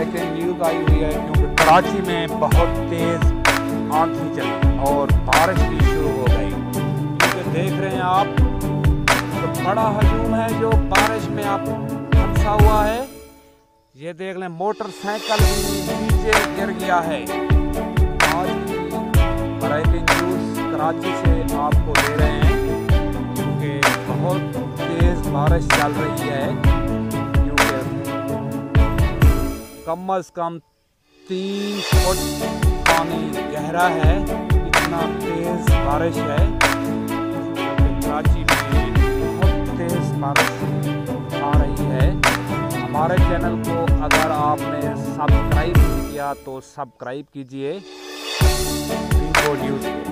बरेकिंग news आई हुई है क्योंकि कराची में बहुत तेज़ आंधी चली और बारिश भी शुरू हो गई। क्योंकि देख रहे हैं आप तो बड़ा हजूम है जो बारिश में आप फंसा हुआ है। ये देख लें, मोटरसाइकिल भी नीचे गिर गया है। आज की बरेकिंग न्यूज़ कराची से आपको दे रहे हैं क्योंकि बहुत तेज़ बारिश चल रही है। कम अज़ कम 3 फुट पानी गहरा है, इतना तेज़ बारिश है। कराची में बहुत तेज़ बारिश आ रही है। हमारे चैनल को अगर आपने सब्सक्राइब नहीं किया तो सब्सक्राइब कीजिए न्यूज़ को।